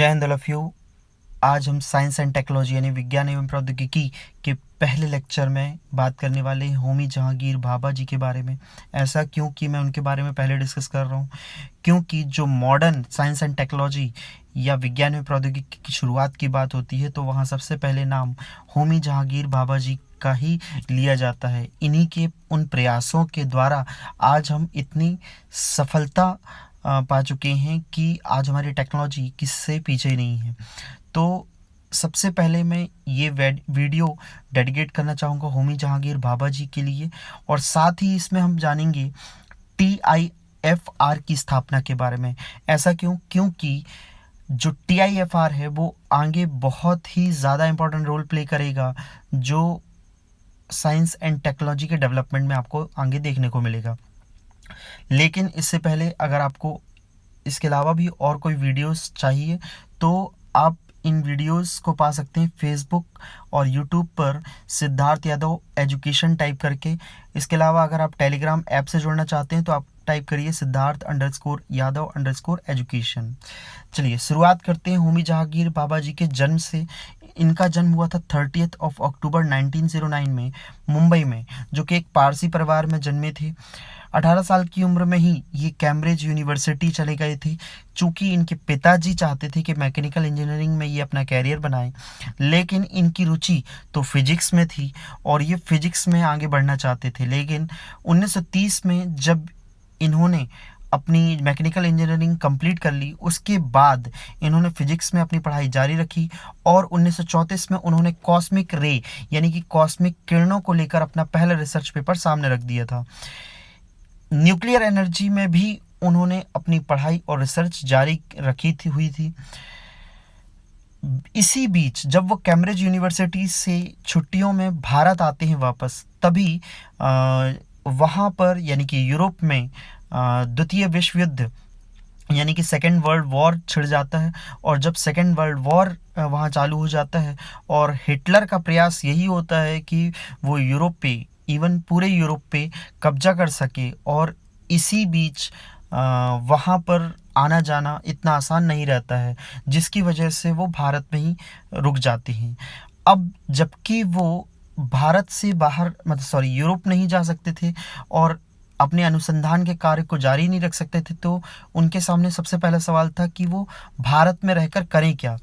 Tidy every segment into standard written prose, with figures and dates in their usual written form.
जय Hind all of you. आज हम साइंस एंड टेक्नोलॉजी यानी विज्ञान एवं प्रौद्योगिकी के पहले लेक्चर में बात करने वाले हैं होमी जहांगीर भाभा जी के बारे में। ऐसा क्योंकि मैं उनके बारे में पहले डिस्कस कर रहा हूँ, क्योंकि जो मॉडर्न साइंस एंड टेक्नोलॉजी या विज्ञान एवं प्रौद्योगिकी की शुरुआत की बात होती है तो वहाँ सबसे पहले नाम होमी जहांगीर भाभा जी का ही लिया जाता है। इन्हीं के उन प्रयासों के द्वारा आज हम इतनी सफलता पा चुके हैं कि आज हमारी टेक्नोलॉजी किससे पीछे नहीं है। तो सबसे पहले मैं ये वीडियो डेडिकेट करना चाहूँगा होमी जहांगीर भाभा जी के लिए, और साथ ही इसमें हम जानेंगे TIFR की स्थापना के बारे में। ऐसा क्यों? क्योंकि जो TIFR है वो आगे बहुत ही ज़्यादा इम्पोर्टेंट रोल प्ले करेगा, जो साइंस एंड टेक्नोलॉजी के डेवलपमेंट में आपको आगे देखने को मिलेगा। लेकिन इससे पहले अगर आपको इसके अलावा भी और कोई वीडियोस चाहिए तो आप इन वीडियोस को पा सकते हैं फेसबुक और यूट्यूब पर सिद्धार्थ यादव एजुकेशन टाइप करके। इसके अलावा अगर आप टेलीग्राम ऐप से जुड़ना चाहते हैं तो आप टाइप करिए सिद्धार्थ_यादव_एजुकेशन। चलिए शुरुआत करते हैं होमी जहांगीर भाभा जी के जन्म से। इनका जन्म हुआ था 30 अक्टूबर 1909 में मुंबई में, जो कि एक पारसी परिवार में जन्मे थे। 18 साल की उम्र में ही ये कैम्ब्रिज यूनिवर्सिटी चले गए थे, चूँकि इनके पिताजी चाहते थे कि मैकेनिकल इंजीनियरिंग में ये अपना कैरियर बनाएं, लेकिन इनकी रुचि तो फिजिक्स में थी और ये फिजिक्स में आगे बढ़ना चाहते थे। लेकिन 1930 में जब इन्होंने अपनी मैकेनिकल इंजीनियरिंग कंप्लीट कर ली, उसके बाद इन्होंने फिजिक्स में अपनी पढ़ाई जारी रखी और 1934 में उन्होंने कॉस्मिक रे यानी कि कॉस्मिक किरणों को लेकर अपना पहला रिसर्च पेपर सामने रख दिया था। न्यूक्लियर एनर्जी में भी उन्होंने अपनी पढ़ाई और रिसर्च जारी हुई थी। इसी बीच जब वो कैम्ब्रिज यूनिवर्सिटी से छुट्टियों में भारत आते हैं वापस, तभी वहाँ पर यानी कि यूरोप में द्वितीय विश्व युद्ध यानी कि सेकेंड वर्ल्ड वॉर छिड़ जाता है। और जब सेकेंड वर्ल्ड वॉर वहाँ चालू हो जाता है और हिटलर का प्रयास यही होता है कि वो यूरोप पे, इवन पूरे यूरोप पे कब्जा कर सके, और इसी बीच वहाँ पर आना जाना इतना आसान नहीं रहता है, जिसकी वजह से वो भारत में ही रुक जाते हैं। अब जबकि वो भारत से बाहर यूरोप नहीं जा सकते थे और अपने अनुसंधान के कार्य को जारी नहीं रख सकते थे, तो उनके सामने सबसे पहला सवाल था कि वो भारत में रहकर करें क्या।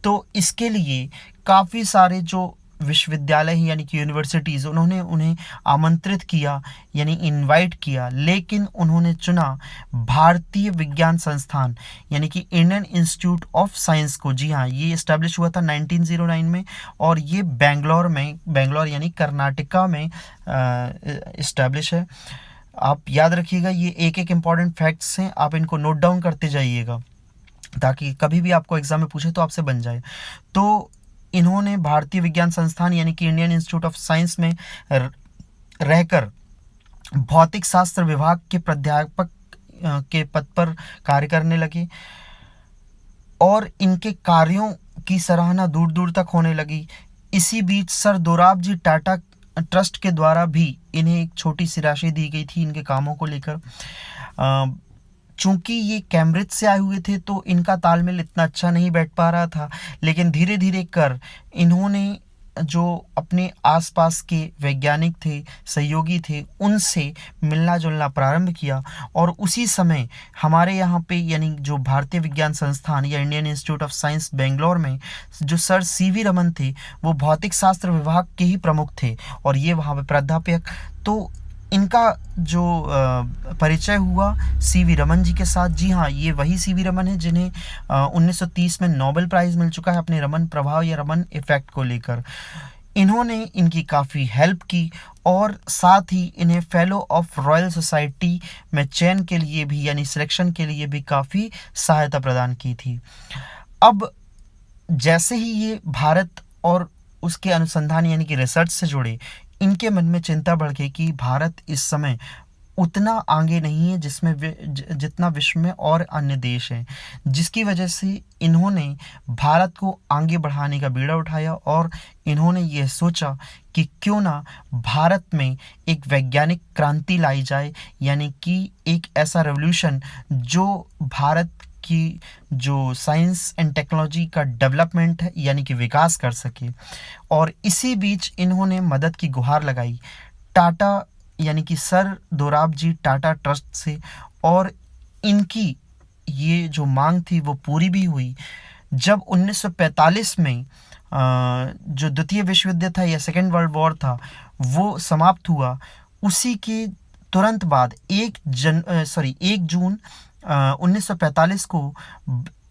तो इसके लिए काफ़ी सारे जो विश्वविद्यालय हैं यानी कि यूनिवर्सिटीज़, उन्होंने उन्हें आमंत्रित किया यानी इनवाइट किया, लेकिन उन्होंने चुना भारतीय विज्ञान संस्थान यानी कि इंडियन इंस्टीट्यूट ऑफ साइंस को। जी हाँ, ये इस्टेब्लिश हुआ था 1909 में और ये बेंगलोर यानी कर्नाटका में इस्टेब्लिश है। आप याद रखिएगा, ये एक एक इम्पॉर्टेंट फैक्ट्स हैं, आप इनको नोट डाउन करते जाइएगा ताकि कभी भी आपको एग्जाम में पूछे तो आपसे बन जाए। तो इन्होंने भारतीय विज्ञान संस्थान यानी कि इंडियन इंस्टीट्यूट ऑफ साइंस में रहकर भौतिक शास्त्र विभाग के प्राध्यापक के पद पर कार्य करने लगे और इनके कार्यों की सराहना दूर दूर तक होने लगी। इसी बीच सर दोराब जी टाटा ट्रस्ट के द्वारा भी इन्हें एक छोटी सी राशि दी गई थी इनके कामों को लेकर। चूँकि ये कैम्ब्रिज से आए हुए थे तो इनका तालमेल इतना अच्छा नहीं बैठ पा रहा था, लेकिन धीरे धीरे कर इन्होंने जो अपने आसपास के वैज्ञानिक थे, सहयोगी थे, उनसे मिलना जुलना प्रारंभ किया। और उसी समय हमारे यहाँ पे यानी जो भारतीय विज्ञान संस्थान या Indian institute of science Bangalore में जो सर CV रमन थे, वो भौतिक शास्त्र विभाग के ही प्रमुख थे और ये वहाँ पे प्राध्यापक। तो इनका जो परिचय हुआ CV रमन जी के साथ। जी हाँ, ये वही CV रमन है जिन्हें 1930 में नोबेल प्राइज़ मिल चुका है अपने रमन प्रभाव या रमन इफ़ेक्ट को लेकर। इन्होंने इनकी काफ़ी हेल्प की और साथ ही इन्हें फेलो ऑफ रॉयल सोसाइटी में चयन के लिए भी यानी सिलेक्शन के लिए भी काफ़ी सहायता प्रदान की थी। अब जैसे ही ये भारत और उसके अनुसंधान यानी कि रिसर्च से जुड़े, इनके मन में चिंता बढ़ गई कि भारत इस समय उतना आगे नहीं है जितना विश्व में और अन्य देश हैं, जिसकी वजह से इन्होंने भारत को आगे बढ़ाने का बीड़ा उठाया और इन्होंने ये सोचा कि क्यों ना भारत में एक वैज्ञानिक क्रांति लाई जाए, यानी कि एक ऐसा रेवोल्यूशन जो भारत उनकी जो साइंस एंड टेक्नोलॉजी का डेवलपमेंट है यानी कि विकास कर सके। और इसी बीच इन्होंने मदद की गुहार लगाई टाटा यानी कि सर दोराबजी टाटा ट्रस्ट से, और इनकी ये जो मांग थी वो पूरी भी हुई। जब 1945 में जो द्वितीय विश्व युद्ध था या सेकेंड वर्ल्ड वॉर था वो समाप्त हुआ, उसी के तुरंत बाद 1 जून 1945 को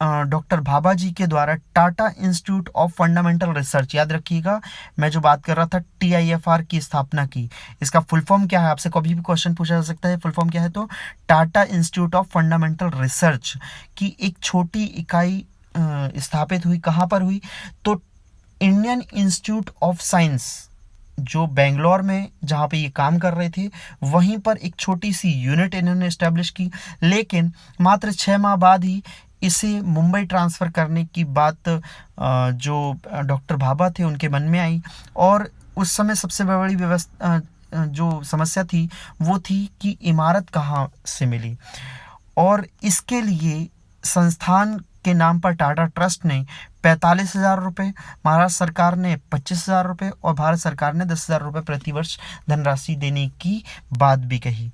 डॉक्टर भाभा जी के द्वारा Tata institute of fundamental research, याद रखिएगा मैं जो बात कर रहा था TIFR की स्थापना की। इसका फुल फॉर्म क्या है, आपसे कभी भी क्वेश्चन पूछा जा सकता है फुल फॉर्म क्या है, तो Tata institute of fundamental research की एक छोटी इकाई स्थापित हुई। कहाँ पर हुई, तो इंडियन इंस्टीट्यूट ऑफ साइंस जो बेंगलोर में जहाँ पे ये काम कर रहे थे वहीं पर एक छोटी सी यूनिट इन्होंने इस्टेब्लिश की। लेकिन मात्र 6 माह बाद ही इसे मुंबई ट्रांसफ़र करने की बात जो डॉक्टर भाभा थे उनके मन में आई। और उस समय सबसे बड़ी जो समस्या थी वो थी कि इमारत कहाँ से मिली, और इसके लिए संस्थान के नाम पर टाटा ट्रस्ट ने 45,000 रुपये, महाराष्ट्र सरकार ने 25,000 रुपये और भारत सरकार ने 10,000 रुपये प्रतिवर्ष धनराशि देने की बात भी कही।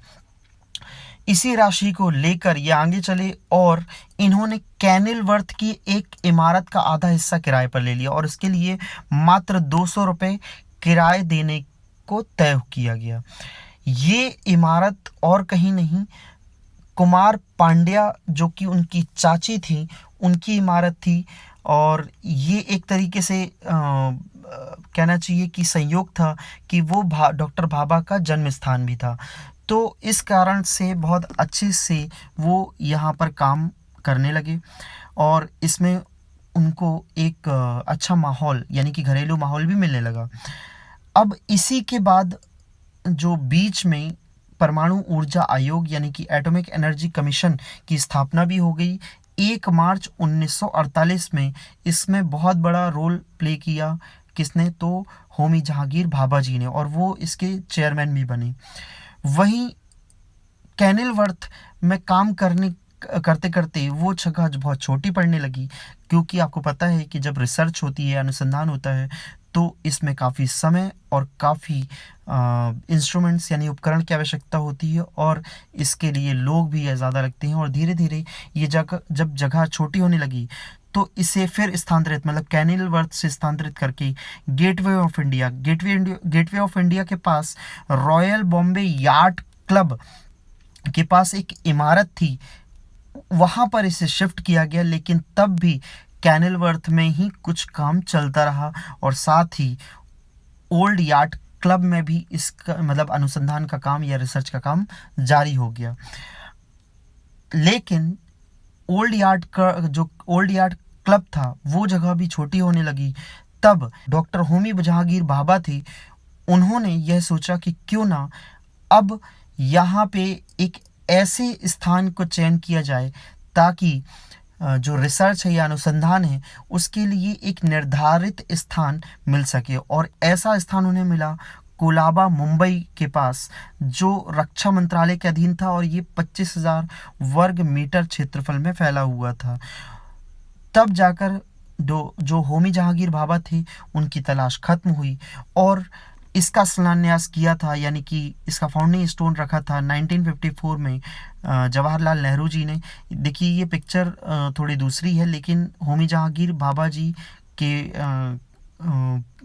इसी राशि को लेकर ये आगे चले और इन्होंने कैनिलवर्थ की एक इमारत का आधा हिस्सा किराए पर ले लिया और इसके लिए मात्र 200 रुपये किराए देने को तय किया गया। ये इमारत और कहीं नहीं, कुमार पांड्या जो कि उनकी चाची थी उनकी इमारत थी, और ये एक तरीके से कहना चाहिए कि संयोग था कि वो डॉक्टर भाभा का जन्म स्थान भी था। तो इस कारण से बहुत अच्छे से वो यहाँ पर काम करने लगे और इसमें उनको एक अच्छा माहौल यानी कि घरेलू माहौल भी मिलने लगा। अब इसी के बाद जो बीच में परमाणु ऊर्जा आयोग यानी कि एटॉमिक एनर्जी कमीशन की स्थापना भी हो गई 1 मार्च 1948 में। इसमें बहुत बड़ा रोल प्ले किया किसने, तो होमी जहांगीर भाभा जी ने, और वो इसके चेयरमैन भी बने। वहीं कैनिलवर्थ में काम करते करते वो जगह बहुत छोटी पड़ने लगी, क्योंकि आपको पता है कि जब रिसर्च होती है, अनुसंधान होता है, तो इसमें काफ़ी समय और काफ़ी इंस्ट्रूमेंट्स यानी उपकरण की आवश्यकता होती है और इसके लिए लोग भी ज़्यादा लगते हैं। और धीरे धीरे ये जब जगह छोटी होने लगी तो इसे फिर स्थानांतरित मतलब कैनिलवर्थ से स्थानांतरित करके गेटवे ऑफ इंडिया के पास रॉयल बॉम्बे याट क्लब के पास एक इमारत थी, वहाँ पर इसे शिफ्ट किया गया। लेकिन तब भी कैनिलवर्थ में ही कुछ काम चलता रहा और साथ ही ओल्ड याट क्लब में भी इसका मतलब अनुसंधान का काम या रिसर्च का काम जारी हो गया। लेकिन ओल्ड याट क्लब था वो जगह भी छोटी होने लगी। तब डॉक्टर होमी जहांगीर भाभा थे, उन्होंने यह सोचा कि क्यों ना अब यहाँ पे एक ऐसे स्थान को चयन किया जाए ताकि जो रिसर्च है या अनुसंधान है उसके लिए एक निर्धारित स्थान मिल सके। और ऐसा स्थान उन्हें मिला कोलाबा मुंबई के पास, जो रक्षा मंत्रालय के अधीन था और ये 25,000 वर्ग मीटर क्षेत्रफल में फैला हुआ था। तब जाकर जो होमी जहांगीर भाभा थे उनकी तलाश खत्म हुई और इसका शिलान्यास किया था यानी कि इसका फाउंडिंग स्टोन रखा था 1954 में जवाहरलाल नेहरू जी ने। देखिए ये पिक्चर थोड़ी दूसरी है, लेकिन होमी जहांगीर भाभा जी के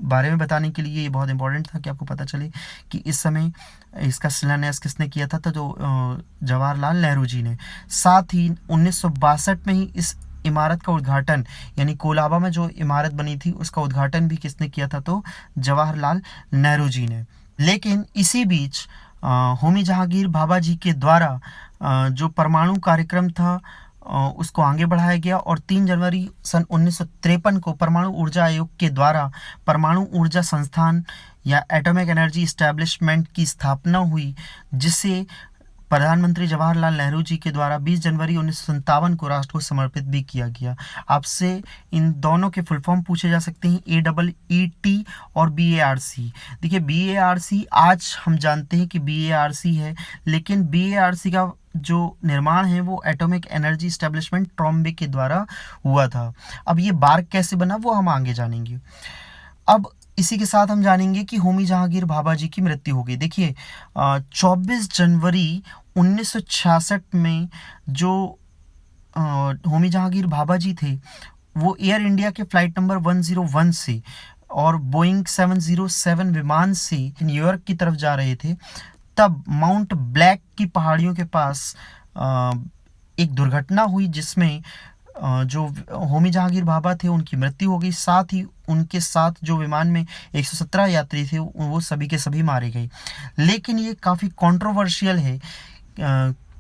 बारे में बताने के लिए ये बहुत इंपॉर्टेंट था कि आपको पता चले कि इस समय इसका शिलान्यास किसने किया था, तो जवाहरलाल नेहरू जी ने। साथ ही 1962 में ही इस इमारत का उद्घाटन यानी कोलाबा में जो इमारत बनी थी उसका उद्घाटन भी किसने किया था, तो जवाहरलाल नेहरू जी ने। लेकिन इसी बीच होमी जहांगीर भाभा जी के द्वारा जो परमाणु कार्यक्रम था उसको आगे बढ़ाया गया और 3 जनवरी सन 1953 को परमाणु ऊर्जा आयोग के द्वारा परमाणु ऊर्जा संस्थान या एटॉमिक एनर्जी इस्टेब्लिशमेंट की स्थापना हुई, जिसे प्रधानमंत्री जवाहरलाल नेहरू जी के द्वारा 20 जनवरी 1957 को राष्ट्र को समर्पित भी किया गया। आपसे इन दोनों के फुल फॉर्म पूछे जा सकते हैं, AEET और BARC। देखिए BARC आज हम जानते हैं कि BARC है, लेकिन BARC का जो निर्माण है वो एटॉमिक एनर्जी एस्टेब्लिशमेंट ट्रॉम्बे के द्वारा हुआ था। अब ये बार्क कैसे बना वो हम आगे जानेंगे। अब इसी के साथ हम जानेंगे कि होमी जहांगीर भाभा जी की मृत्यु हो गई। देखिए 24 जनवरी 1966 में जो होमी जहांगीर भाभा जी थे वो एयर इंडिया के फ्लाइट नंबर 101 से और बोइंग 707 विमान से न्यूयॉर्क की तरफ जा रहे थे। तब माउंट ब्लैक की पहाड़ियों के पास एक दुर्घटना हुई जिसमें जो होमी जहांगीर भाभा थे उनकी मृत्यु हो गई। साथ ही उनके साथ जो विमान में 117 यात्री थे वो सभी के सभी मारे गए। लेकिन ये काफ़ी कंट्रोवर्शियल है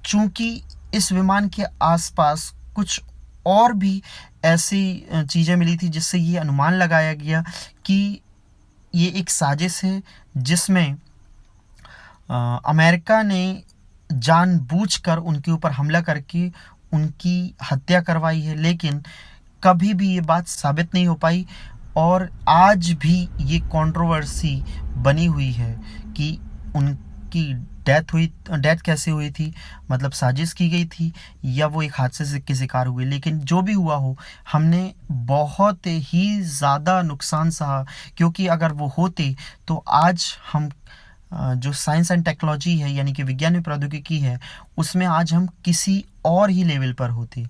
चूँकि इस विमान के आसपास कुछ और भी ऐसी चीज़ें मिली थी जिससे ये अनुमान लगाया गया कि ये एक साजिश है जिसमें अमेरिका ने जानबूझकर उनके ऊपर हमला करके उनकी हत्या करवाई है। लेकिन कभी भी ये बात साबित नहीं हो पाई और आज भी ये कंट्रोवर्सी बनी हुई है कि उनकी डेथ कैसे हुई थी, मतलब साजिश की गई थी या वो एक हादसे से के शिकार हुए। लेकिन जो भी हुआ हो हमने बहुत ही ज़्यादा नुकसान सहा, क्योंकि अगर वो होते तो आज हम जो साइंस एंड टेक्नोलॉजी है यानी कि विज्ञान में प्रौद्योगिकी है उसमें आज हम किसी और ही लेवल पर होते।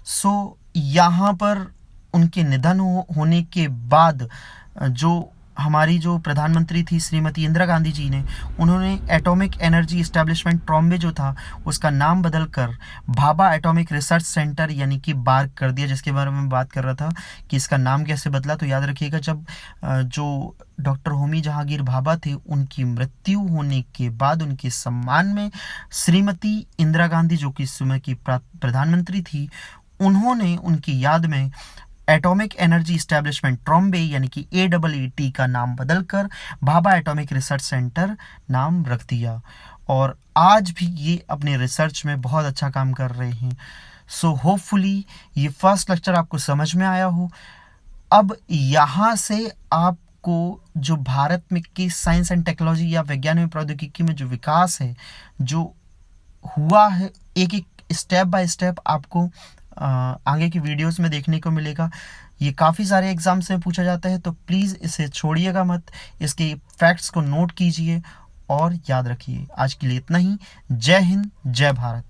सो यहाँ पर उनके निधन होने के बाद जो हमारी जो प्रधानमंत्री थी श्रीमती इंदिरा गांधी जी ने उन्होंने एटॉमिक एनर्जी एस्टेब्लिशमेंट ट्रॉम्बे जो था उसका नाम बदलकर भाभा एटॉमिक रिसर्च सेंटर यानी कि बार्क कर दिया, जिसके बारे में बात कर रहा था कि इसका नाम कैसे बदला। तो याद रखिएगा जब जो डॉक्टर होमी जहांगीर भाभा थे उनकी मृत्यु होने के बाद उनके सम्मान में श्रीमती इंदिरा गांधी जो कि इस समय की प्रधानमंत्री थी उन्होंने उनकी याद में एटॉमिक एनर्जी एस्टेब्लिशमेंट ट्रॉम्बे यानी कि AEET का नाम बदलकर भाभा एटॉमिक रिसर्च सेंटर नाम रख दिया और आज भी ये अपने रिसर्च में बहुत अच्छा काम कर रहे हैं। सो होपफुली ये फर्स्ट लेक्चर आपको समझ में आया हो। अब यहाँ से आपको जो भारत में की साइंस एंड टेक्नोलॉजी या विज्ञान में प्रौद्योगिकी में जो विकास है जो हुआ है एक एक स्टेप बाय स्टेप आपको आगे की वीडियोस में देखने को मिलेगा। ये काफ़ी सारे एग्जाम्स में पूछा जाता है तो प्लीज़ इसे छोड़िएगा मत, इसके फैक्ट्स को नोट कीजिए और याद रखिए। आज के लिए इतना ही। जय हिंद, जय भारत।